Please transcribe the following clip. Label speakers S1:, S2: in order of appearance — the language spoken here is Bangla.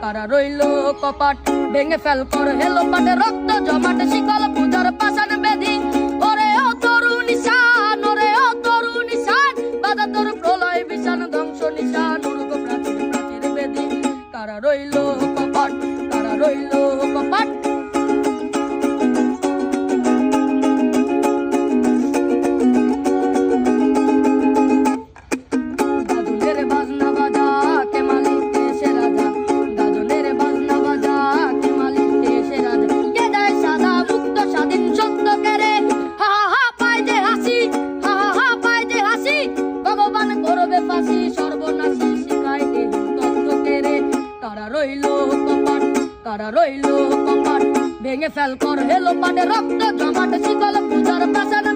S1: কারা রইল কপাট ভেঙে ফেল কর হেলো পাটে রক্ত জমাট শিকল পূজার পাশান বেদি ওরে ও তরু নিশান ওরে ও তরু নিশান বাধা তোর প্রলয় বিশান ধ্বংস নিশান উর্গ প্রাচীর প্রাচীর বেদি কারা রইল কপাট কারা রইল কপাট কারা রইল কপাট ভেঙে ফেল কর হেলো পাটে রক্ত জমাট শিকল পূজার পাশান